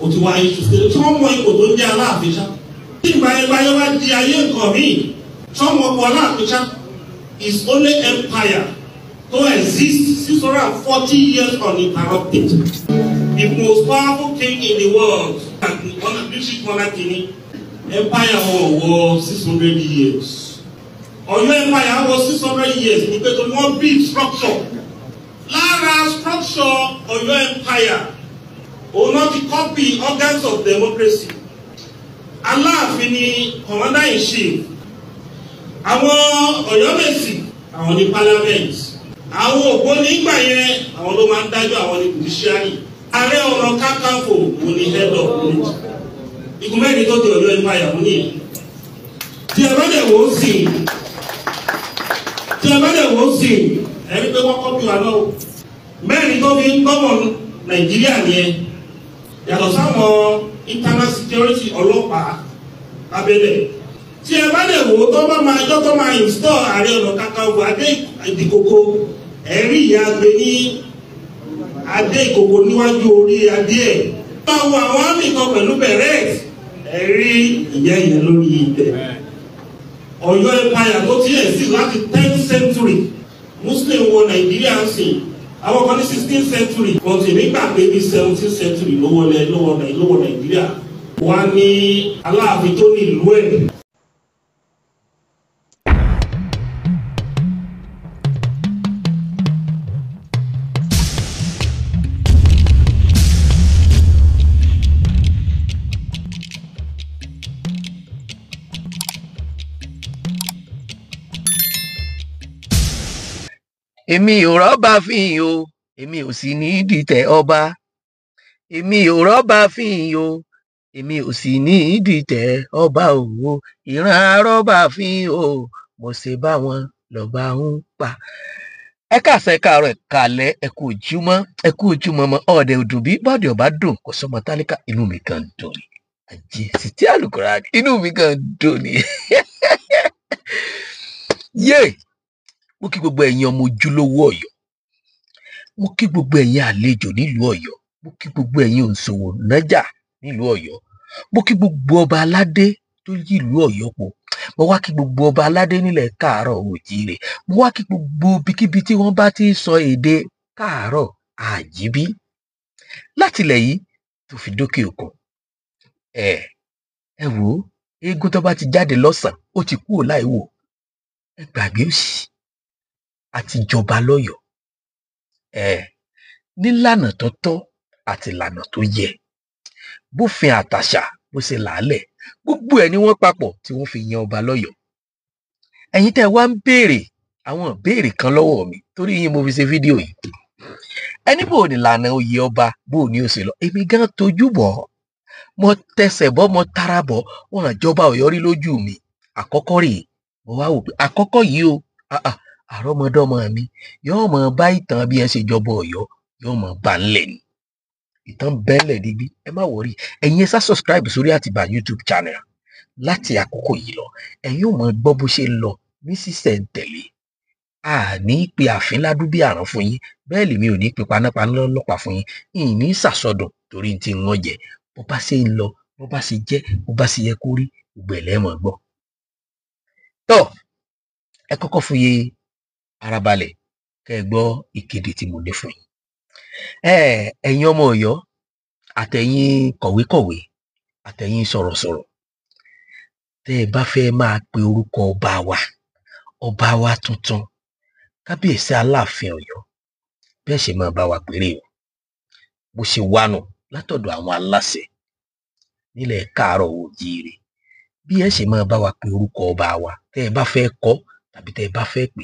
ó ti wá issue state tí wọ́n mọ ipò tó ń jẹ́ Aláàfin ṣá tí ìgbàyẹ̀gbàyẹ̀ wá di ayé nǹkan míì tí wọ́n mọ ọkọ̀ Aláàfin ṣá is only empire to exist 640 years uninterrupted. The most powerful king in the world, one of British monarchy, empire was 600 years. Ọ̀yọ́ empire was 600 years because of one big structure. Lára structure Ọ̀yọ́ empire, òun náà ti copy organs of democracy. Aláàfin ni commander in chief. Àwọn Ọ̀yọ́mèsì, àwọn ní parliament. Àwọn Ògbóni ìgbà yẹn, àwọn ló máa ń dájọ́, àwọn ní judiciary. Ààrẹ Ọ̀nà Kakanfò wò ní head of state. Igun mẹ́rin tó di Ọ̀yọ́ empire mú nìyẹn. Tí ẹ bá dẹ̀ wò ó sìn, ẹni pé wọ́n kọ́pì wa náà. Mẹ́rin tó fi ń gbọ́mọ̀ Nàìjíríà nìyẹn. Yàtọ̀ sáwọn internal security ọlọ́pàá abẹ́lẹ̀. Tí ẹ bá dẹ̀ wò ó tó bá máa jọ́ tó máa install Ààrẹ Ọ̀nà Kakanfò Adé Ìkòkò ẹ̀rí ìyá gbé ní Adé Ìkòkò níwájú orí adé ẹ̀. Báwo àwọn àmì kan pẹ̀lú bẹ̀rẹ̀ ẹ̀rí ìyá ìyẹn lórí ibẹ̀. Ọ̀yọ́ empire tó ti ẹ̀ sí láti 10th century Muslim wọ Nàìjíríà ń sìn. Àwọn kan ní 16th century but èmi gbà pé bí 17th century ló wọ Nàìjíríà. Wọ́n á ní Aláàfin tó ní ìlú ẹ̀. Èmi ò rọ́bà fín o, èmi ò sì ní dìtẹ̀ ọba. Èmi ò rọ́bà fín o, èmi ò sì ní dìtẹ̀ ọba o. Ìran arọ́bà fín o, mo ṣe bá wọn lọ́ba ń pa. Ẹ káàsán, ẹ káàárọ̀, ẹ káalẹ́, ẹ kú ojúmọ́ mọ́ ọ̀dẹ̀ òdùn bí bọ́ọ̀dẹ̀ ọba dùn kò sọmọ tálíkà inú mi kan dùn ni. Àjẹ́ sì tí àlùkòrá inú mi kan dùn ni. Yéè! Mo kí gbogbo ẹ̀yin ọmọ ojúlówó Ọ̀yọ́, mo kí gbogbo ẹ̀yin àlejò nílùú Ọ̀yọ́, mo kí gbogbo ẹ̀yin òǹṣòwò nájà nílùú Ọ̀yọ́, mo kí gbogbo ọba aládé tó yí ìlú Ọ̀yọ́ po, mo wá kí gbogbo ọba aládé nílẹ̀ káàárọ̀ oòjíire, mo wá kí gbogbo ibikíbi tí wọ́n bá ti sọ èdè káàárọ̀ àjíbí látilẹ̀ yìí tó fi dókè òkun. Ẹ wò ó, eégún tó bá ti jáde lọ́sàn-án ó ti kúrò láì wò, ẹ gbàgbé òsì àti jọba lọ́yọ̀ọ́ nílànà tó tọ́ àti ìlànà tó yẹ, bófin àtàṣà bó ṣe làálẹ̀ gbogbo ẹ̀ ni wọ́n papọ̀ tí wọ́n fi yan ọba lọ́yọ̀ọ́. Ẹ̀yin tẹ́ wá ń béèrè àwọn ìbéèrè kan lọ́wọ́ mi torí yín mo fi ṣe fídíò yìí. Ẹni bò ní ìlànà oyè ọba bò ní ó ṣe lọ, èmi gan tojú bọ̀, mo tẹsẹ̀ bọ́, mo tara bọ̀, wọn àjọba Ọ̀yọ́ rí lójú mi. Àkọ́kọ́ rèé, mo wá wò pé àkọ́kọ́ yìí o àrọ́mọdọ́mọ mi yóò mọ bá ìtàn bí ẹ ṣe jọba Ọ̀yọ́ yóò mọ bá ńlẹ̀ ni. Ìtàn bẹ́ẹ̀lẹ̀ dígbí, ẹ má wọrí, ẹ̀yin ẹ sá subscribe sórí Àtìbà YouTube channel. Láti àkókò yìí lọ ẹ̀yin ò mọ gbọ́ bó ṣe ń lọ ní sísẹ̀ntẹ̀lé. A ní pe àfin ládùúgbò àrán fún yín, bẹ́ẹ̀ lèmi ò ní pe panápaná lọ́lọ́pàá fún yín, ìní sàsọdùn torí ti ń wọ́n jẹ. Bó bá ṣe ń lọ, bó bá ṣe jẹ́, bó bá ṣe yẹ kó rí, gbogbo ẹ̀ lẹ́mọ̀ gbọ́. Tọ́ ẹ kọ́kọ́ fún yé ara balẹ̀ kẹ́ ẹ gbọ́ ìkéde tí mo ní fún yín. Ẹ̀yin ọmọ Ọ̀yọ́ àtẹ̀yin kọ̀wékọ̀wé àtẹ̀yin sọ̀rọ̀sọ̀rọ̀, tẹ́ ẹ bá fẹ́ máa pe orúkọ ọba wa tuntun, kábíyèsí Aláàfin Ọ̀yọ́, bẹ́ẹ̀ ṣe máa bá wa péré o. Bó ṣe wá nù látọ̀dọ̀ àwọn aláṣẹ nílẹ̀ káàárọ̀ oòjíire, bí ẹ ṣe máa bá wa pe orúkọ ọba wa tẹ́ ẹ bá fẹ́ kọ tàbí tẹ́ ẹ bá fẹ́ pè,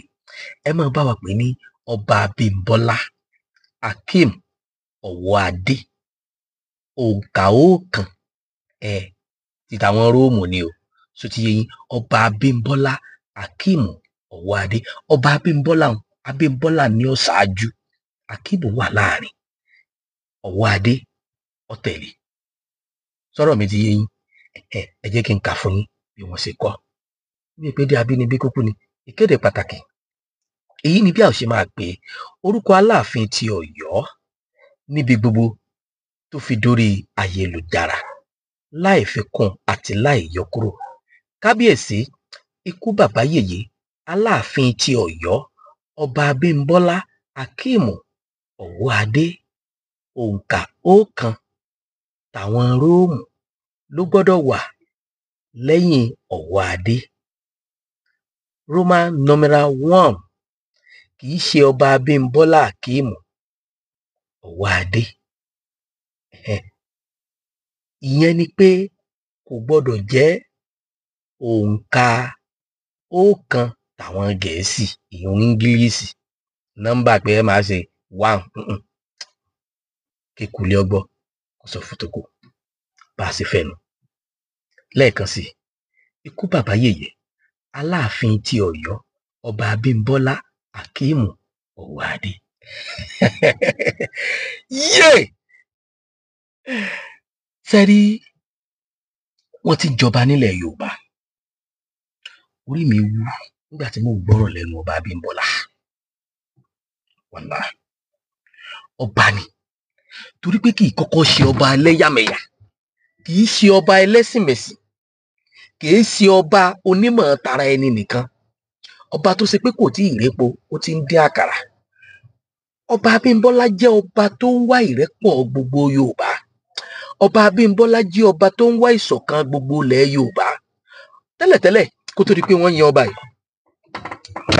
ẹ máa bá wa pè ní Ọba Abímbọ́lá Akeem Ọ̀wọ́adé òǹkà òòkàn títa àwọn róòmù ni o, so ti yé yín. Ọba Abímbọ́lá Akeem Ọ̀wọ́adé, Ọba Abímbọ́lá ní ó ṣáájú, Akeem wà láàrin, Ọ̀wọ́adé ó tẹ̀lé. Sọ̀rọ̀ mi ti yé yín? Ẹ jẹ́ kí n kà fún yín bí wọ́n ṣe kọ. Bí ìpèdè abínibí kúkú ni. Ìkéde pàtàkì, èyí ni bí a ò ṣe máa pè orúkọ Aláàfin ti Ọ̀yọ́ níbi gbogbo tó fi dórí ayélujára láì fi kún àti láì yọ kúrò. Kábíyèsí, ikú bàbá yèyé Aláàfin ti Ọ̀yọ́ Ọba Abímbọ́lá Akeem Ọwọ́adé, òǹkà 1 tàwọn Róòmù ló gbọ́dọ̀ wà lẹ́yìn Ọwọ́adé. Roman numeral 1 kì í ṣe Ọba Abímbọ́lá Akeem Ọwọ́adé. Ìyẹn ni pé kò gbọ́dọ̀ jẹ́ òǹkà 1 tàwọn Gẹ̀ẹ́sì, ìyẹn Íńgílíìsì, nọ́mbà pé ẹ máa ṣe 1 kíkulé ọgbọ́ kò sọ fún toko bá a ṣe fẹ́ nu. Lẹ́ẹ̀kan sí, ikú bàbá yèyé Aláàfin ti Ọ̀yọ́ Ọba Abímbọ́lá Akeem Ọwọ́adé. Sẹ́rí, wọ́n ti jọba nílẹ̀ Yorùbá. Orí mi wú nígbà tí mo gbọ́rọ̀ lẹ́nu Ọba Abímbọ́lá. Wàláhì, ọba ni, torí pé kì í kọ́kọ́ ṣe ọba ẹlẹ́yàmẹ̀yà, kì í ṣe ọba ẹlẹ́sìnmẹ̀sìn, kì í ṣe ọba onímọ̀ tara ẹni nìkan, ọba tó ṣe pé kò tí ì répo ó ti ń dín àkàrà. Ọba Abímbọ́lá jẹ́ ọba tó ń wá ìrẹ́pọ̀ gbogbo Yorùbá. Ọba Abímbọ́lá jẹ́ ọba tó ń wá ìṣọ̀kan gbogbo ilẹ̀ Yorùbá. Tẹ́lẹ̀tẹ́lẹ̀ kó tó di pé wọ́n yan ọba yìí,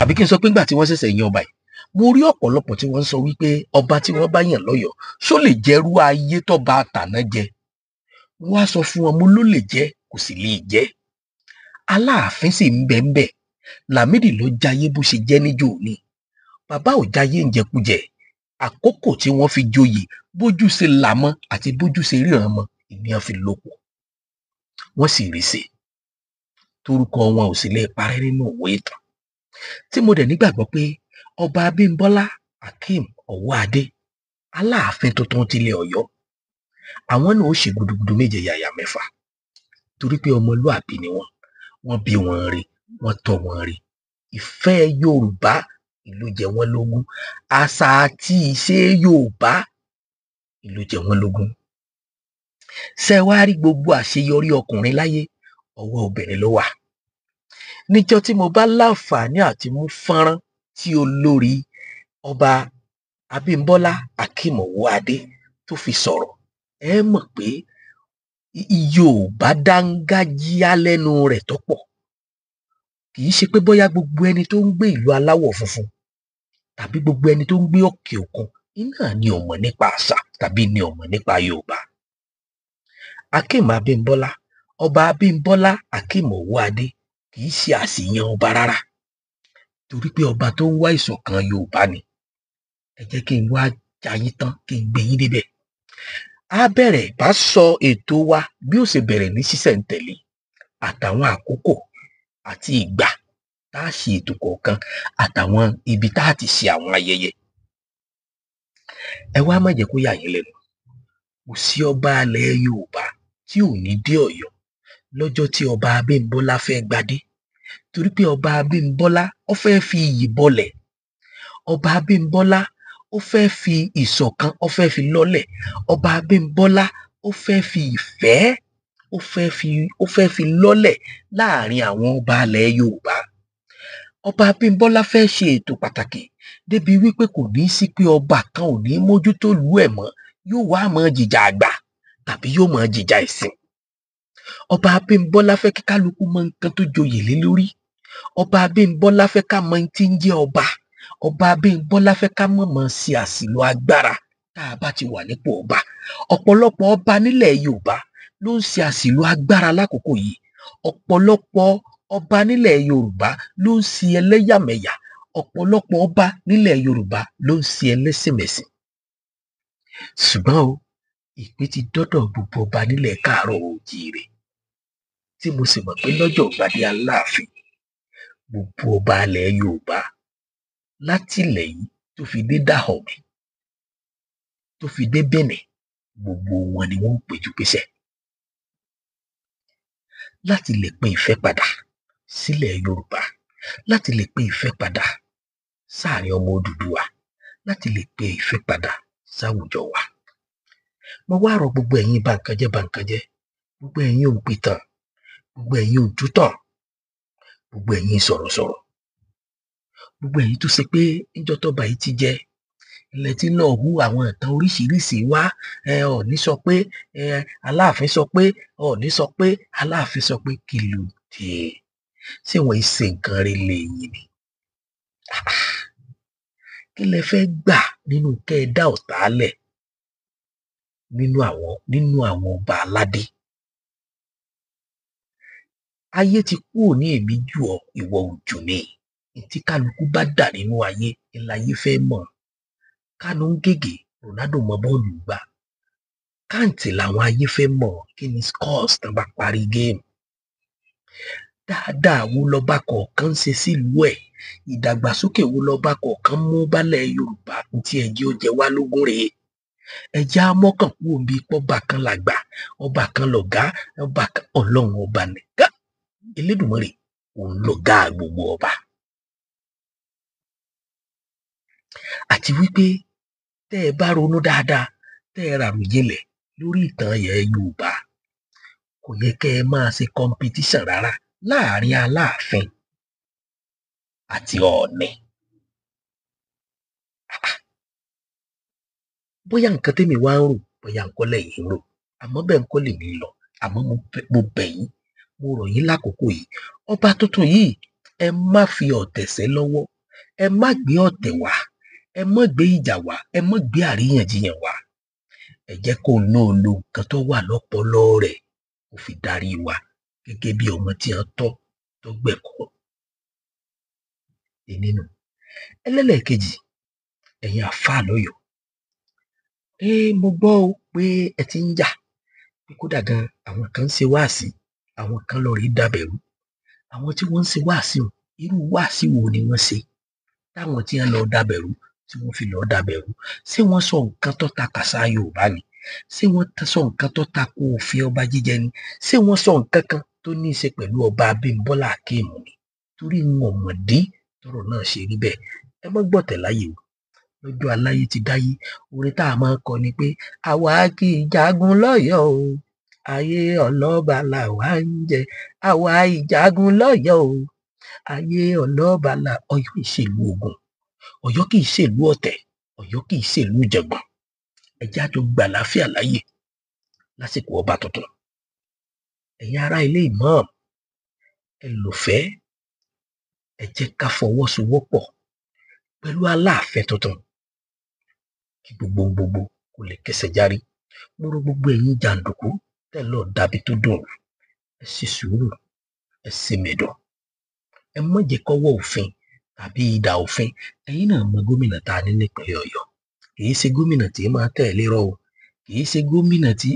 àbí kí n sọ pé nígbà tí wọ́n ṣẹ̀ṣẹ̀ yan ọba yìí, mo rí ọ̀pọ̀lọpọ̀ tí wọ́n sọ wípé ọba tí wọ́n bá yàn lọ́yọ̀ọ́ ṣó lè jẹ́rú ayé tọ́ba àtàná jẹ. Wọ́n á sọ fún wọn, mo ló lè jẹ́, kò sì lè jẹ́. Aláàfin sì ń bẹ ń bẹ. Lámídì ló jayé bó ṣe jẹ́ níjó ní. Bàbá ò jayé ń jẹkújẹ. Àkókò tí wọ́n fi joyè, bójú ṣe làmọ́ àti bójú ṣe ríran mọ́ ìníyàn fi lóko. Wọ́n sì rí ṣe, torúkọ wọn ò sì lè parẹ́ nínú òwe ìtàn. Tí mo dẹ̀ nígbàgbọ́ pé Ọba Abímbọ́lá Akeem Ọwọ́adé, Aláàfin tuntun tilẹ̀ Ọ̀yọ́, àwọn náà ó ṣe gudugudu méje yàyà mẹ́fà, torí pé ọmọlúàbí ni wọ́n bí wọn rí, wọ́n tọ́ wọn rí. Ìfẹ́ Yorùbá ìlú jẹ wọ́n lógún, àṣà àti ìṣe Yorùbá ìlú jẹ wọ́n lógún. Ṣé wá rí gbogbo àṣeyọrí ọkùnrin láyé ọwọ́ obìnrin ló wà. Níjọ́ tí mo bá láǹfààní àti mú fọ́nrán tí olórí Ọba Abímbọ́lá Akeem Ọwọ́adé tó fi sọ̀rọ̀, ẹ mọ̀ pé Yorùbá dángájíá lẹ́nu rẹ̀ tó pọ̀. Kì í ṣe pé bóyá gbogbo ẹni tó ń gbé ìlú aláwọ̀ funfun tàbí gbogbo ẹni tó ń gbé òkè òkun iná ni ò mọ̀ nípa àṣà tàbí ni ò mọ̀ nípa Yorùbá. Akeem Abímbọ́lá, Ọba Abímbọ́lá Akeem Ọwọ́adé kì í ṣe àṣìyàn ọba rárá, torí pé ọba tó ń wá ìṣọ̀kan Yorùbá ni. Ẹ jẹ́ kí n wá jayín tán kí n gbé yín débẹ̀. A bẹ̀rẹ̀ bá sọ ètò wa bí ó ṣe bẹ̀rẹ̀ ní ṣísẹ̀ntẹ̀lé, àtàwọn àkókò àti ìgbà tá a ṣe ètò kọ̀ọ̀kan, àtàwọn ibi tá a ti ṣe àwọn ayẹyẹ. Ẹ wá má jẹ́ kó yà yín lẹ́nu, kò sí ọba alẹ̀ Yorùbá tí ò ní dé Ọ̀yọ́ lọ́jọ́ tí Ọba Abímbọ́lá fẹ́ gbadé, torí pé Ọba Abímbọ́lá ó fẹ́ fi iyì bọlẹ̀. Ọba Abímbọ́lá ó fẹ́ fi ìṣọ̀kan, ó fẹ́ fi lọ́lẹ̀. Ọba Abímbọ́lá ó fẹ́ fi ìfẹ́, ó fẹ́ fi lọ́lẹ̀ láàrin àwọn ọba alẹ̀ Yorùbá. Ọba Abímbọ́lá fẹ́ ṣe ètò pàtàkì débi wípé kò ní sí pé ọba kan ò ní mójútó ìlú ẹ̀ mọ́, yóò wá mọ́ jìjà àgbà tàbí yóò mọ́ jìjà ẹ̀sìn. Ọba Abímbọ́lá fẹ́ kí kálukú mọ nǹkan tó joyè lé lórí. Ọba Abímbọ́lá fẹ́ ká mọ tí ń jẹ́ ọba. Ọba Abímbọ́lá fẹ́ ká mọ̀ sí àṣìlò agbára tá a bá ti wà nípò ọba. Ọ̀pọ̀lọpọ̀ ọba nílẹ̀ Yorùbá ló ń ṣe àṣìlò agbára lákòókò yìí. Ọ̀pọ̀lọpọ̀ ọba nílẹ̀ Yorùbá ló ń ṣe ẹlẹ́yàmẹ̀yà. Ọ̀pọ̀lọpọ̀ ọba nílẹ̀ Yorùbá ló ń ṣe ẹlẹ́sìnmẹ̀sìn. Ṣùgbọ́n o, ìpè ti dọ́dọ̀ gbogbo ọba nílẹ̀ Káàárọ̀ Oòjíire, tí mo sì mọ̀ pé lọ́jọ́ ìgbàdé Aláàfin, gbogbo ọba ilẹ̀ Yorùbá láti ilẹ̀ yìí tó fi dé Dahomey, tó fi dé Benin, gbogbo wọn ni wọ́n ń péjú pésẹ̀ láti lè pín ìfẹ́ padà sílẹ̀ Yorùbá, láti lè pín ìfẹ́ padà sáàrin ọmọ Odùduwà, láti lè pín ìfẹ́ padà sáwùjọ wa. mo wá rọ̀ gbogbo ẹ̀yin bàǹkànjẹ́, gbogbo ẹ̀yin òǹpìtàn, gbogbo ẹ̀yin òjútàn, gbogbo ẹ̀yin sọ̀rọ̀sọ̀rọ̀, gbogbo ẹ̀yin tó ṣe pé níjọ́ tọ́ba yìí ti jẹ ilẹ̀ tí lọ́ọ́ hu àwọn ìtàn oríṣiríṣi wá. Ọọ̀ni sọ pé Aláàfin sọ pé, Ọọ̀ni sọ pé, Aláàfin sọ pé, kí ló dé? Ṣé wọ́n ṣe nǹkan rẹ̀ lẹ́yìn ni? Kí lẹ fẹ́ gbà nínú kẹ́ ẹ dá ọ̀tá lẹ̀ nínú àwọn ọba aládé? Ayé ti kúrò ní èmi jù ọ́, ìwọ ò jù mí. Tí kálukú bá dà nínú ayé ńláyé fẹ́ mọ̀. Kánú ń gègé, Ronaldo mọ bọ́ọ̀lù gbá. Káǹtì làwọn ayé fẹ́ mọ̀ kí ni scores tán bá parí géèmù. Dáadáa wo lọ́ba kọ̀ọ̀kan ń ṣe sílùú ẹ̀? Ìdàgbàsókè wo lọ́ba kọ̀ọ̀kan mú bálẹ̀ Yorùbá tí ẹjẹ́ ó jẹ wá lógún rèé? Ẹjẹ́ amọ́kàn kúrò bíi pọ́ba kan làgbà, ọba kan lọ̀gá, ọba kan ọlọ́run ọba nìkan. Elédùmarè òun lọ̀gá gbogbo ọba. Àti wípé tẹ́ ẹ bá ronú dáadáa, tẹ́ ẹ ràròjinlẹ̀ lórí ìtàn ilẹ̀ Yorùbá, kò yẹ kẹ́ ẹ máa ṣe competition rárá láàrin Aláàfin àti Ọọ̀ni. Bóyá nǹkan tẹ́mi wá ń rò, bóyá nǹkan lẹ́yìn ń rò, àmọ́ bẹ́ẹ̀ nǹkan lèmi lọ. Àmọ́ mo bẹ̀ yín, mo rọ̀ yín lákòókò yìí. Ọba tuntun yìí, ẹ má fi ọ̀tẹ̀ sẹ́ lọ́wọ́, ẹ má gbé ọ̀tẹ̀ wá, ẹ má gbé ìjà wá, ẹ má gbé àríyànjiyàn wá. Ẹ jẹ́ kó náà lo nǹkan tó wà lọ́pọlọ rẹ̀ kó fi darí wa gẹ́gẹ́ bí ọmọ tí a tọ́ tó gbẹ̀kọ́. Nínú ẹlẹ́lẹ́kejì, ẹ̀yin àfáà lọ́yọ̀ọ́. Mo gbọ́ pé ẹ ti ń jà pé kódà gan àwọn kan ń ṣe wáàsí, àwọn kan lọ rí dàbẹ̀rú. Àwọn tí wọ́n ń ṣe wáàsí o, irú wáàsí wo ni wọ́n ṣe táwọn tí wọ́n lọ dàbẹ̀rú tí wọ́n fi lọ dàbẹ̀rú? Ṣé wọ́n sọ nǹkan tó ta kàṣà Yorùbá ni? Ṣé wọ́n sọ nǹkan tó ta ko òfin ọba jíjẹ ni? Ṣé wọ́n sọ nǹkan kan tó ní í ṣe pẹ̀lú ọba Abímbọ́lá Akeemu ni? Torí wọn mọ̀ dí tọ́rọ̀ náà ṣe rí bẹ́ẹ̀. Ẹ má gbọ́tẹ̀ láyé o. Lọ́jọ́ aláyé ti dáyé, orin tá a máa ń kọ ni pé àwa kì í jagun lọ́yọ̀ọ́ o, ayé ọlọ́ba làwa ń jẹ. Àwa ìjagun lọ́yọ̀ọ́ o, ayé ọlọ́ba là. Ọ̀yọ́ ìṣèlú ogun, Ọ̀yọ́ kì í ṣèlú ọ̀tẹ̀, Ọ̀yọ́ kì í ṣèlú ìjàngbọ̀n. Ẹ jẹ́ a jọ gbà láfíà láyè lásìkò ọba tuntun. Ẹ̀yin ará ilé ìmáàmù, ẹ lòfẹ́, ẹ jẹ́ ká fọwọ́sowọ́pọ̀ pẹ̀lú Aláàfin tuntun kí gbogbo kò lè kẹsẹ̀ járí. Mo rọ̀ gbogbo ẹ̀yin jàǹdùkú tẹ́ lọ dàbí tó dùn. Ẹ ṣe sùúrù, ẹ ṣe mẹ̀dọ̀. Ẹ má jẹ́ kọ́wọ́ òfin tàbí idà òfin. Ẹ̀yin náà mọ gómìnà tá a ní nípínlẹ̀ Ọ̀yọ́. Kì í ṣe gómìnà tí máa tẹ̀lé rọ́ o. Kì í ṣe gómìnà tí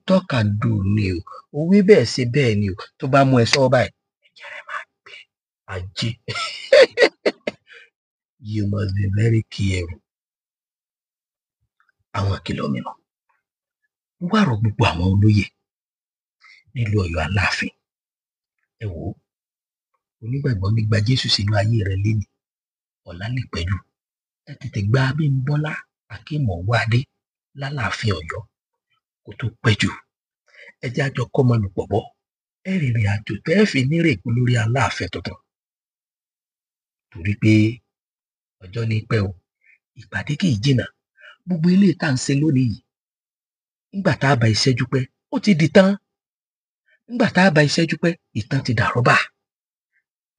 tọ́ka dùn ni o. Ó wí bẹ́ẹ̀ ṣe bẹ́ẹ̀ ni o. Tó bá mú ẹ sọ́ báyìí, ẹ̀jẹ̀ rẹ̀ máa gbẹ. Ajé. You must be very careful. Àwọn ìkìlọ̀ mìíràn. Mo wá rọ̀ gbogbo àwọn olóyè nílùú Ọ̀yọ́ Aláàfin. Ẹ wò ó, onígbàgbọ́ ní gba Jésù sínú ayé rẹ̀ lénìí, ọ̀la lè pẹ̀lú. Ẹ tètè gba Abímbọ́lá Akeemu Ọwọ́adé l'Aláàfin Ọ̀yọ́ kó tó pẹ́ jù. Ẹ jẹ́ a jọ kọ́mọ lùpọ̀ bọ́. Ẹ rìnrìn àjò tẹ́ ẹ fi nírèkú lórí Aláàfin tuntun. Torí pé ọjọ́ ní pẹ́ o, ìpàdé kì í jìnnà. Gbogbo ilé tá à ń ṣe lónìí yìí, nígbà tá a bá ìṣẹ́jú pẹ́, ó ti di tán. Nígbà tá a bá ìṣẹ́jú pẹ́, ìtàn ti dàrọ́bà.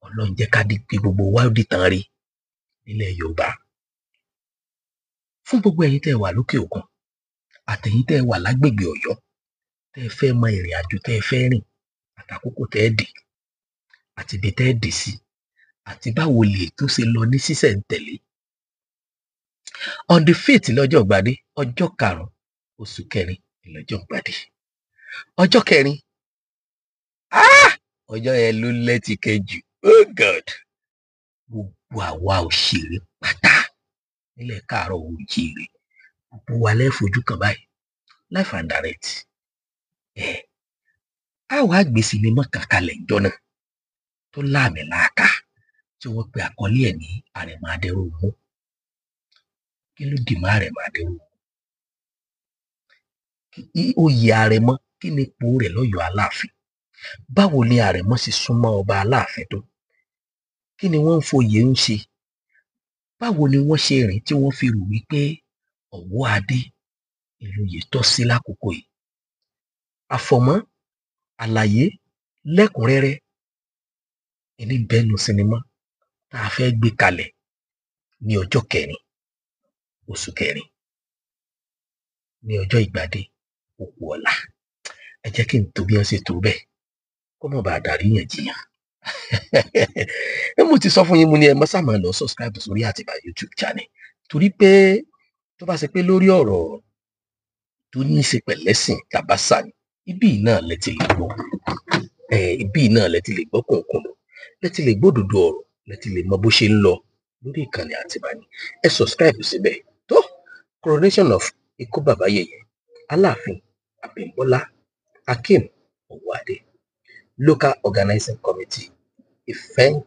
Ọlọ́run jẹ́ ká di pé gbogbo wa ó di tán rí nílẹ̀ Yorùbá. Fún gbogbo ẹ̀yin tẹ́ ẹ wà lókè òkun, àtẹ̀yin tẹ́ ẹ wà lágbègbè Ọ̀yọ́, tẹ́ ẹ fẹ́ mọ ìrìn àjò tẹ́ ẹ fẹ́ rìn, àtàkókò tẹ́ ẹ dé, àti ibi tẹ́ ẹ dé sí, àti báwo lè tó ṣe lọ ní sísẹ̀ntẹ̀lé. On the 5th lọ́jọ́ ìgbàdé, ọjọ́ 5 oṣù kẹrin lọ́jọ́ ìgbàdé. Ọjọ́ kẹrin, ọjọ́ yẹn ló lẹ́tìkẹ́ jù. Oh God! Gbogbo àwa òṣèré pátá nílẹ̀ káàárọ̀ oòjíire, gbogbo wa lẹ́fojú kan báyìí, live and direct. A wá gbé sinimá kan kalẹ̀ ìjọ náà tó láàmì láàká tí wọ́n pe àkọlé ẹ̀ ní Àrẹ̀mọ Adẹ́rùnmú. Kí ló dì mọ́ Àrẹ̀mọ Adẹ́rùnmú? oyè àrẹ̀mọ kí ni ipò rẹ̀ lọ́yọ̀ọ́ aláàfin, báwo ni àrẹ̀mọ ṣe súnmọ́ ọba aláàfin tó, kí ni wọ́n ń foyè ń ṣe, báwo ni wọ́n ṣe rìn tí wọ́n fi rò wípé Ọ̀wọ́ adé ìlòyè tọ́ sí lákòókò yìí. Àfọ̀mọ́ àlàyé lẹ́kùnrẹ́rẹ́ ní bẹ́nu sinimá tá a fẹ́ gbé kalẹ̀ ní ọjọ́ 4 oṣù 4 ní ọjọ́ ìgbádé òkú ọ̀la. Ẹ jẹ́ kí n tó bí wọ́n ṣe tó bẹ́ẹ̀ kó má bàa dàríyànjiyàn. Mo ti sọ fún yín, mo ní ẹ má ṣáà máa lọ subscribe sórí Àtìbà YouTube channel, torí pé tó bá ṣe pé lórí ọ̀rọ̀ tó ní í ṣe pẹ̀lẹ́sìn tàbáṣà ni, ibí náà lẹ ti lè gbọ́, ibí náà lẹ ti lè gbọ́ kùnkùndùn, lẹ ti lè gbódòdó ọ̀rọ̀, lẹ ti lè mọ bó ṣe ń lọ lórí ìkànnì Àtìbà ni. Ẹ subscribe síbẹ̀. Tó coronation of ikú bàbá yèyé Aláàfin Abímbọ́lá Akeem Ọ̀wọ́ Adé, local organizing committee, event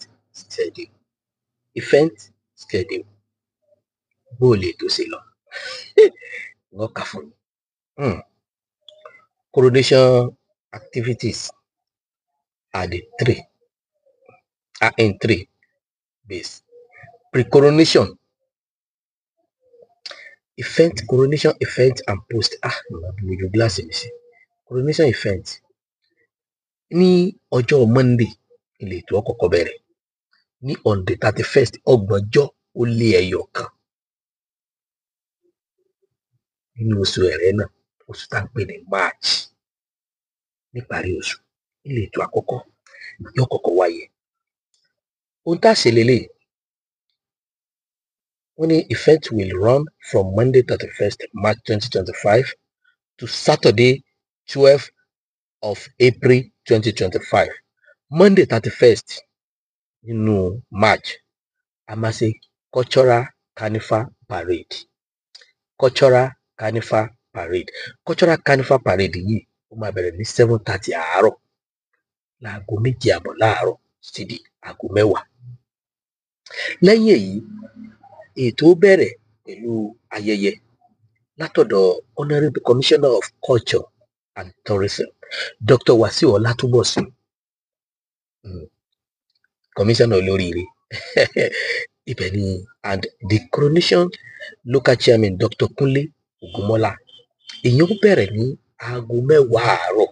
schedule bó lè tó ṣe lọ wọ́n kà fún mi. Coronation activities are in three base: pre-coronation, coronation event and post. Mo gíláàsì mi sí. Coronation event ní ọjọ́ Monday ilé ètò ọkọ̀ọ̀kọ̀ bẹ̀rẹ̀ ní on the 31st, ọgbọ̀njọ́ ó lé ẹyọ kan nínú oṣù Ẹrẹ́nà, oṣù tá à ń pè ní March. Níparí oṣù ilé ètò àkọ́kọ́ yóò kọ́kọ́ wáyé. Ohun tá a ṣe lélẹ̀, wọ́n ní event will run from Monday 31st March 2025 to Saturday 12th of April 2025. Monday 31st nínú March a máa ṣe cultural carnival parade. Cultural carnival parade yìí ó máa bẹ̀rẹ̀ ní 7:30 àárọ̀, láago 7:30 láàárọ̀ sí di aago 10. Lẹ́yìn èyí, ètò bẹ̀rẹ̀ pẹ̀lú ayẹyẹ látọ̀dọ̀ Honourable Commissioner of Culture and Tourism Dr. Wasiu Ọlátúnbọ̀sún, Commissioner olóríire ibẹ̀ ni, and the coronation local chairman Dr. Kunle Ogunmọ́lá. Èyí ó bẹ̀rẹ̀ ní aago 10 àárọ̀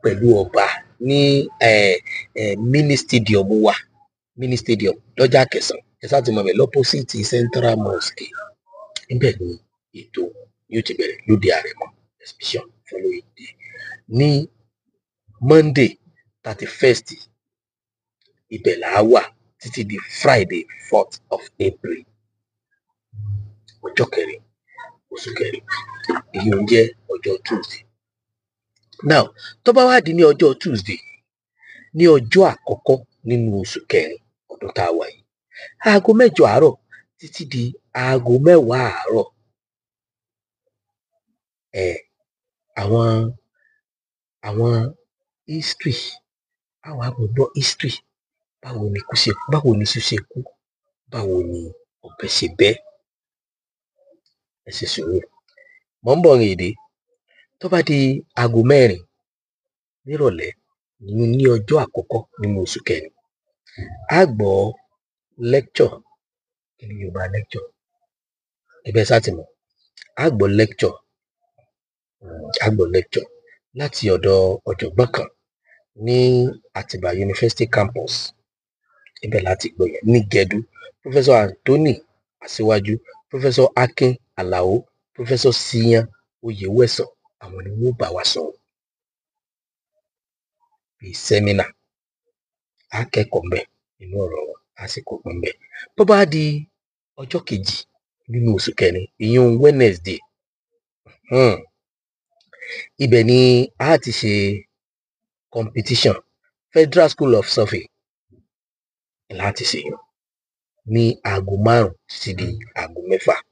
pẹ̀lú ọba ní mini stadium wa, mini stadium lọ́jà Akẹ̀sán, ẹ sáà ti mọ̀ bẹ́ẹ̀, lọ́pọ̀sìtì Central Mosque. Níbẹ̀ ni ètò yóò ti bẹ̀rẹ̀ lóde Àrẹ̀mọ exhibition following day ní Monday 31st. Ibẹ̀ là á wà títí di Friday 4th of April, ọjọ́ 4 oṣù 4. Èyí ń jẹ́ ọjọ́ Tuesday. Now tó bá wá di ní ọjọ́ Tuesday, ní ọjọ́ àkọ́kọ́ nínú oṣù 4 ọdún tá a wà yìí, aago 8 àárọ̀ títí di aago 10 àárọ̀, àwọn history, àwọn àgbọ̀gbọ́ history, báwo ni iṣu ṣe kú, báwo ni ọ̀bẹ ṣe bẹ́. Ẹ ṣe sùúrù, mò ń bọ̀ rìn èdè. Tó bá di aago 4 nírọ̀lẹ́ ní ọjọ́ àkọ́kọ́ nínú oṣù 4, a gbọ́ lecture. Kí ni Yorùbá lecture? Ibẹ̀ sá ti mọ̀. A gbọ́ lecture láti ọ̀dọ̀ ọ̀jọ̀gbọ́n kan ní Àtìbà University campus. Ibẹ̀ láti gbọ́ yẹn ní Gẹ̀dú. Professor Anthony Aṣíwájú, Professor Akin Alao, Professor Siyan Oyèwẹ̀sàn, àwọn ni wọ́n bá wa sọ̀rọ̀ bíi sẹ́mínà. Akẹ́kọ̀ọ́ mbẹ̀ nínú ọ̀rọ̀ wọn, àsìkò pọ̀ mbẹ̀. Bó bá di ọjọ́ kejì nínú oṣù 4, ìyẹn Wednesday, ibẹ̀ ni a ti ṣe competition Federal School of Survey láti ṣe yàn ní aago 5 títí di aago 6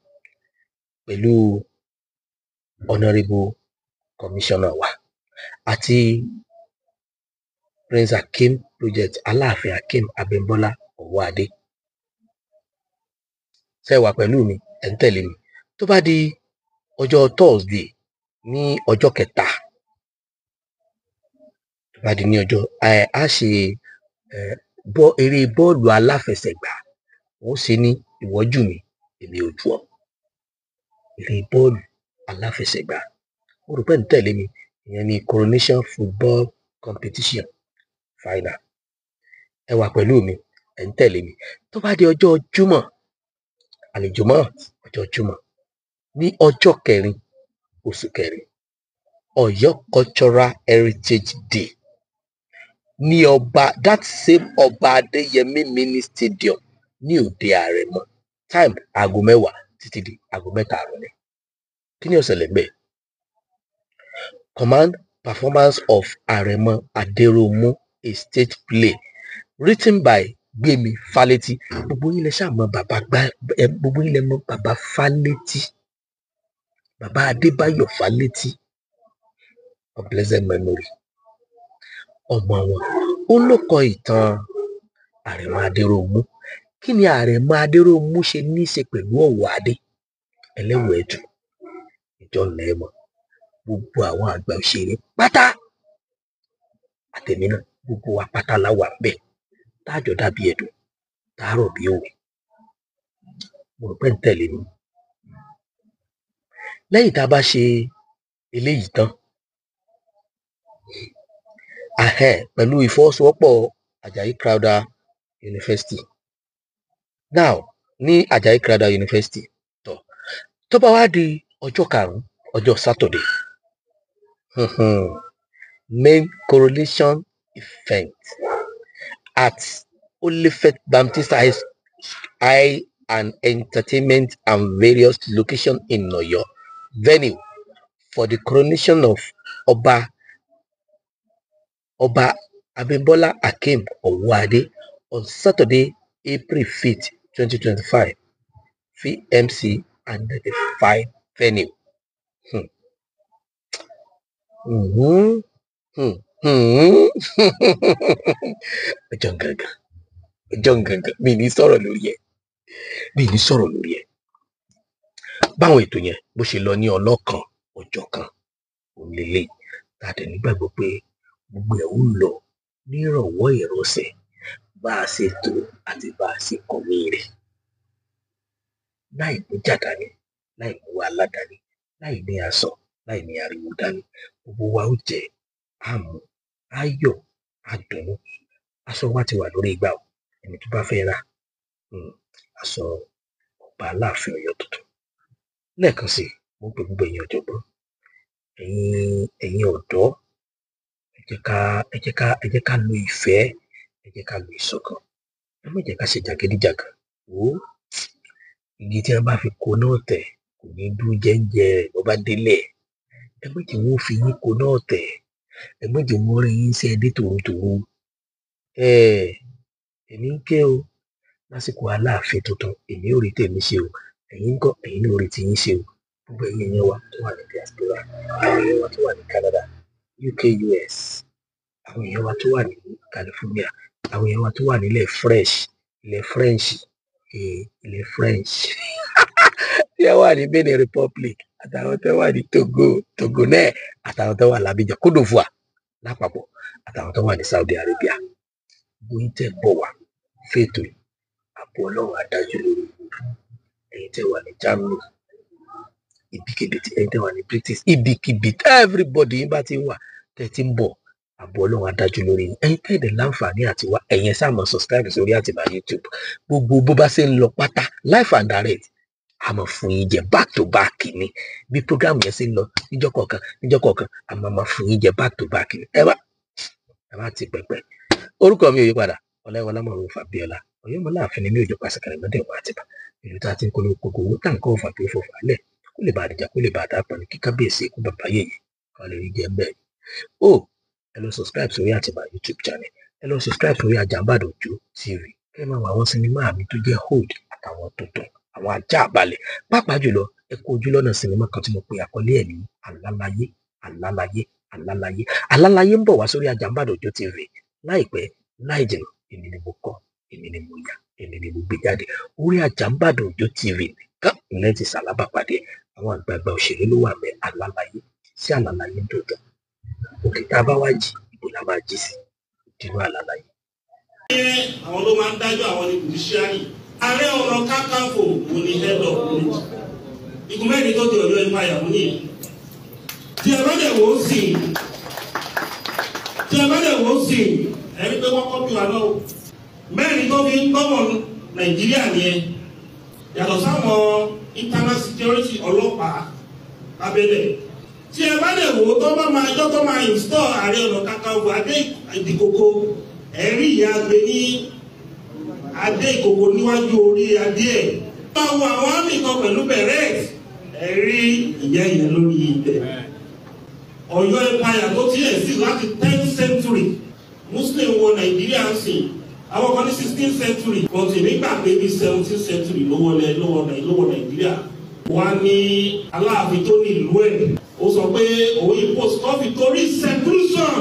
pẹ̀lú Honourable Commissioner wa àti Prince Akeem Project Aláàfin Akeem Abímbọ́lá Ọ̀wọ́ Adé. Ṣé wà pẹ̀lú mi? Ẹ̀ ń tẹ̀lé mi. Tó bá di ọjọ́ Thursday ní ọjọ́ kẹta tó bá di ní ọjọ́ a ṣe eré bọ́ọ̀lù aláfẹsẹ̀gbá wọ́n ṣe ní ìwọ́jú mi èmi ò jù ọ́ eré bọ́ọ̀lù aláfẹsẹ̀gbá mo rò pé ń tẹ̀lé mi ìyẹn ní coronation football competition final ẹ wà pẹ̀lú mi ẹ̀ ń tẹ̀lé mi tó bá di ọjọ́ Jímọ̀ àlejòmọ́ ọjọ́ Jímọ̀ ní ọjọ́ kẹrin oṣù kẹrin Ọ̀yọ́ Cultural Heritage Day ní that same Ọba Adéyẹmí mini stadium ní Òde Àrẹ̀mọ time aago 10 títí di aago 3 àrọ̀lẹ́ kí ni ó ṣẹlẹ̀ ńbẹ̀ command performance of Àrẹ̀mọ Adéròmú a stage play written by Gbémi Fálétí gbogbo yín lẹ ṣáà mọ̀ gbogbo yín lẹ mọ̀ bàbá Fálétí bàbá Adébáyọ̀ Fálétí of blessed memory ọmọ wọn ó ló kọ ìtàn Àrẹ̀mọ Adéròmú kí ni Àrẹ̀mọ Adéròmú ṣe ní í ṣe pẹ̀lú Ọ̀wọ̀ Adé ẹlẹ́wọ̀ ẹ̀dù ìjọ lẹ́mọ̀ gbogbo àwọn àgbà òṣèré pátá àtẹ̀mí náà gbogbo wa pátá la wà ńbẹ̀ táàjọ dàbí ẹ̀dùn táàrọ̀ bí òwe mo rò pé ń tẹ̀lé mi lẹ́yìn tá a bá ṣe eléyìí tán pẹ̀lú ìfọwọ́sowọ́pọ̀ Àjàyí Crowther University now ní Àjàyí Crowther University tó bá wá di ọjọ́ karùn-ún ọjọ́ Saturday main coronation event at Olifet Baptist High and Entertainment and various locations in Ọ̀yọ́ venue for the coronation of Ọba Abímbọ́lá Akeem Ọ̀wọ̀ Adé on Saturday, April 5th, 2025, VMC and the 5 venue. Ọjọ́ gangan mi ní sọ̀rọ̀ lórí ẹ̀ báwọn ètò yẹn bó ṣe lọ ní ọlọ́kan ọjọ́ kan òlélẹ̀ tàdé nígbàgbọ́ pé gbogbo ẹ̀ ń lọ nírọ̀wọ́ ìrọsẹ̀ bá a ṣe tó àti bá a ṣe kọ̀wé rẹ̀ láì mú jà dání láì mú wàhálà dání láì ní aṣọ láì ní ariwo dání gbogbo wa ó jẹ àmú ayọ̀ àdùnnú aṣọ wa ti wà lórí igbá o ẹni tó bá fẹ́ rà aṣọ Ọba Aláàfin Ọ̀yọ́ tuntun lẹ́ẹ̀kan sí mo pè gbogbo ẹ̀yin ọ̀jọ̀gbọ́n ẹ̀yin ọ̀dọ́ ẹ jẹ́ ká lo ìfẹ́ ẹ jẹ́ ká lo ìṣọ̀kan ẹ má jẹ́ ká ṣe jàgídíjàgan igi tí wọn bá fi kó náà tẹ̀ kò ní dún jẹ́ńjẹ́ rẹ̀ bó bá délẹ̀ ẹ má jẹ́ wọn fi yín kó náà tẹ̀ ẹ má jẹ́ wọn rí yín sí ẹdí tòrótòró èmi ń ké o lásìkò Aláàfin tuntun èmi ò rí tèmi ṣe o ẹ̀yin ń kọ́ ẹ̀yin náà ò rí tiyín ṣe o gbogbo ẹ̀yin èèyàn wa tó wà ní diaspora àwọn èèyàn wa tó wà ní Canada UK US àwọn èèyàn wa tó wà ní California àwọn èèyàn wa tó wà nílẹ̀ French tí wọ́n wà ní Benin Republic àtàwọn tó wà ní Togo náà àtàwọn tó wà l'Abidjan Côte d'Ivoire lápapọ̀ àtàwọn tó wà ní Saudi Arabia bóyá tẹ̀ bọ̀ wá fètò àbò Ọlọ́run adájú lórí ẹ̀yin tẹ̀ wà ní Germany ibikíbi ẹ̀yin tẹ̀ wà ní British ibikíbi everybody yín bá ti wà tẹ̀ ti ń bọ̀ àbò Ọlọ́run adájú lórí ẹ̀yin tẹ̀dẹ̀ láǹfààní àti wá ẹ̀yin sáà mọ̀ subscribe sórí Àtìbà YouTube gbogbo bó bá ṣe ń lọ pátá live and direct àmọ́ fún yín jẹ back to back ni bí program yẹn ṣe ń lọ níjọ́ kọ̀ọ̀kan àmọ́ máa fún yín jẹ back to back ni ẹ bá ti pẹpẹ orúkọ mi ò yí padà Ọláyíwọlá Mọ̀rúfú Fábíọ́lá Ọ̀yọ́mọlá Àfin ní òjò pàṣẹ kẹrìndínlẹ́dẹ̀ ìwà Àtìbà ìlú tá a ti ń kọ́ lóko owó tá à ń kọ́ òfà tó fòfà lẹ̀ kó lè bá àdìjà kó lè bá àdàpọ̀ ní kíkábíyèsí ikú bàbá yèyé kan lè rí jẹ bẹ́ẹ̀ ẹ lọ subscribe sórí Àtìbà YouTube channel ẹ lọ subscribe sórí Àjàǹbàdàn Òjó TV kẹ́ máa wọ àwọn sinimá mi tó jẹ́ hold àtàwọn tuntun àwọn ajá àbálẹ̀ pàápàá jùlọ ẹ kó ojú lọ́nà sinimá kan tí mo pe àkọlé ẹ̀ ní Alálàyé ń bọ̀ wá sórí Àjàǹbàdàn Òjó TV láìpẹ́ láì jìnnà èmi ni mo kọ èmi ni mo yà èmi ni mo gbé jáde orí Àjàǹbàdàn Òjó TV nìkan ìlẹ́ ti sàlábà pàdé àwọn àgbààgbà òṣèré ló wà mẹ́ Alálàyé sí àlàyé ń dòdò òkè tá a bá wá jí ìbò la máa jí sí nínú àlàyé. Àwọn ló máa ń dájọ́ àwọn ní judiciary. Ààrẹ Ọ̀nà Kakanfò kò ní head of village. Igun mẹ́rin tó di Ọ̀yọ́ empire mú nìyẹn. Tí ẹ bá dẹ̀ wò ó sìn, ẹ̀rí pé wọ́n kọ́pì wa náà. Mẹ́rin tó fi ń gọ́mọ̀ Nàìjíríà nìyẹn. Yàtọ̀ sáwọn internal security ọlọ́pàá abẹ́lẹ̀. Tí ẹ bá dẹ̀ wò ó tó bá máa jọ́ tó máa install Ààrẹ Ọ̀nà Kakanfò Adé Ìdìkòkò, ẹ̀rí ìyá gbé ní Adé Ìkòkò níwájú orí adé ẹ̀. Máa wo àwọn àmì kan pẹ̀lú bẹ̀rẹ̀ ẹ̀rí ìyá ìyá lórí ibẹ̀. Ọ̀yọ́ empire tó ti ẹ̀ sí láti 10th century Muslim wọ Nàìjíríà ń sìn. Àwọn kan ní 16th century but èmi gbà pé bí 17th century ló wọ Nàìjíríà. Wọ́n á ní Aláàfin tó ní ìlú ẹ̀. Ó sọ pé òun impose coffee torí seclusion.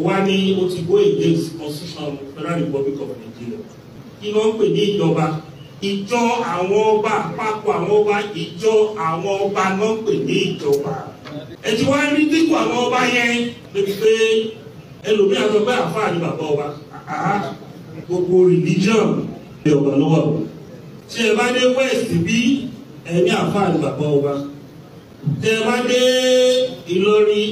Wọ́n á ní ó ti go against constitution Federal Republic of Nigeria. Kí ló ń pè ní ìjọba? Ìjọ àwọn ọba àpapọ̀ àwọn ọba ìjọ àwọn ọba náà ń pè ní ìjọba. Ẹ ti wá rí dínkù àwọn ọba yẹn débi pé ẹlòmíràn sọ pé àfáà ní bàbá ọba. Gbogbo religion ní ọba lọ́wọ́. Tí ẹ bá dé west bí ẹni àfáà ní bàbá ọba. Tí ẹ bá dé Ìlọrin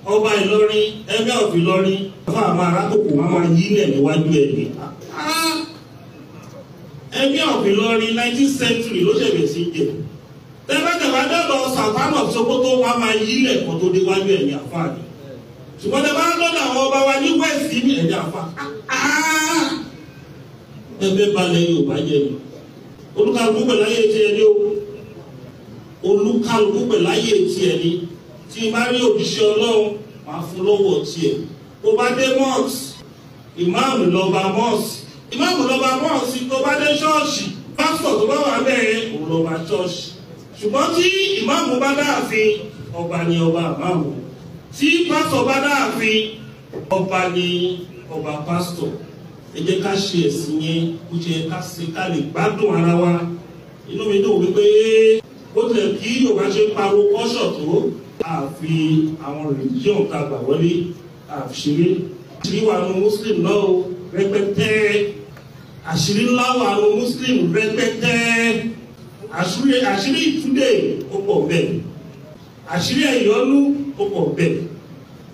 ọba Ìlọrin ẹgbẹ́ of Ìlọrin àfáà máa rákòkò máa yílẹ̀ níwájú ẹ̀mí. Ẹgbẹ́ of Ìlọrin 19th century ló ṣẹ̀bẹ̀ sí jẹ. Tẹ́fẹ́tẹ̀fẹ́ dọ́dọ̀ Sultan of Sokoto wá máa yílẹ̀ kan tó déwájú ẹ̀yìn àfáà ni. Ṣùgbọ́n tẹ́ bá lọ́dọ̀ àwọn ọba wa ní west ní ẹ̀yìn àfáà. Ẹgbẹ́ balẹ̀ Yorùbá jẹ ni. Olúkálùkù pẹ̀lú ayé ti ẹni o. Olúkálùkù pẹ̀lú ayé ti ẹni. Tí bá rí òjíṣẹ́ Ọlọ́run máa fún lọ́wọ́ tiẹ̀. Tó bá dé mosque, ìmáàmù lọ́ba mosque. Ìmáàmù lọ́ba mosque tó bá dé ṣọ́ọ̀ṣì. Pásítọ̀ tó bá wà bẹ́ẹ̀ òun lọ́ba ṣọ́ọ̀ṣì. Ṣùgbọ́n tí ìmáàmù bá dáàfin, ọba ni ọba ìmáàmù. Tí pásítọ̀ bá dáàfin, ọba ni ọba pásítọ̀. Ẹ jẹ́ ká ṣe ẹ̀sìn yẹn, ó jẹ́ ká ṣe ká lè gbádùn ara wa. Inú mi dùn wípé ó tẹ̀ kí Yorùbá ṣe pariwo kọ́ṣọ̀ tó àfi àwọn religion tá a gbà wọlé àṣírí. Àṣírí wà nù Muslim náà rẹpẹtẹ. Àṣírí ńlá wà nù Muslim rẹpẹtẹ. Àṣírí ìtúndé ó pọ̀ bẹ́ẹ̀. Àṣírí ẹ̀yọ́nú ó pọ̀ bẹ́ẹ̀.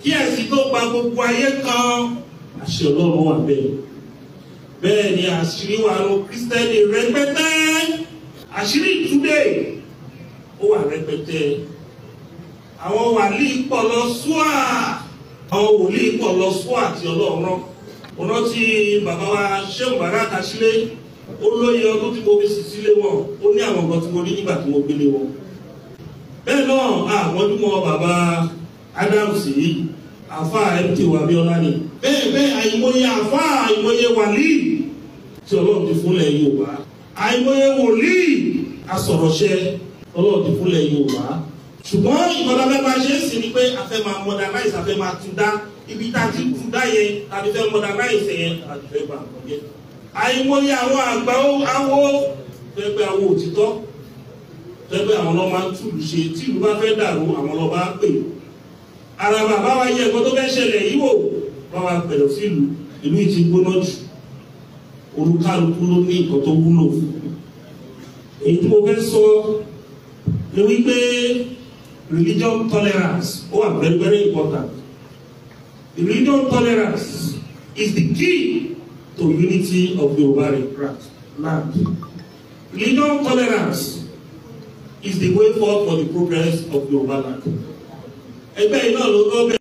Kí ẹ̀sìn tó gba gbogbo ayé kan, àṣẹ Ọlọ́run wà bẹ́ẹ̀. Bẹ́ẹ̀ ni àṣírí wà nù Kristẹni rẹpẹtẹ. Àṣírí ìtúndé ó wà rẹpẹtẹ. Àwọn wàlíì pọ̀ lọ súà. Àwọn wòlíì pọ̀ lọ súà àti Ọlọ́run rán. Mo rántí bàbá wa Ṣéun Bàrá Kàṣílé. Ó lóye ọdún tí mo fi sì sílé wọn. Ó ní àwọn nǹkan tí mo rí nígbà tí mo gbélé wọn. Bẹ́ẹ̀ náà àmọ́júmọ́ bàbá Adams yìí. Àfáà MT Abíọ́lá ni. Bẹ́ẹ̀ àìmọye àfáà àìmọye wàlíì tí Ọlọ́run ti fúnlẹ̀ Yorùbá. Àìmọye wòlíì asọ̀rọ̀ṣẹ́ Ọlọ́run ti fúnlẹ̀ Yorùbá. Ṣùgbọ́n ìkọlá fẹ́ máa ṣe é sí ni pé a fẹ́ máa modernize, a fẹ́ máa tún dá ibi tá a ti tún dá yẹn, a ti fẹ́ modernize yẹn, a ti fẹ́ gbà nǹkan yẹn. Àìmọye àwọn àgbà awo fẹ́gbẹ́ awo òtítọ́, fẹ́gbẹ́ àwọn ọlọ́ máa ń túlù ṣe, tí ìlú bá fẹ́ dàrú àwọn ọlọ́ bá pè. Ara bàbá wa yẹ ẹ̀kọ́ tó fẹ́ ṣẹlẹ̀ yìí wò, bá wa pẹ̀lú sí ìlú ìtì gbóná jù. Olúkálùkù ló ní nǹkan tó wúlò fún. Èyí tí mo fẹ́ sọ ni wípé religion tolerance very, very important. Religion tolerance is the key to unity of the Yoruba land. Religion tolerance is the way forward for the progress of the Yoruba land. Ẹgbẹ́ iná ló gbọ́ bẹ́ẹ̀.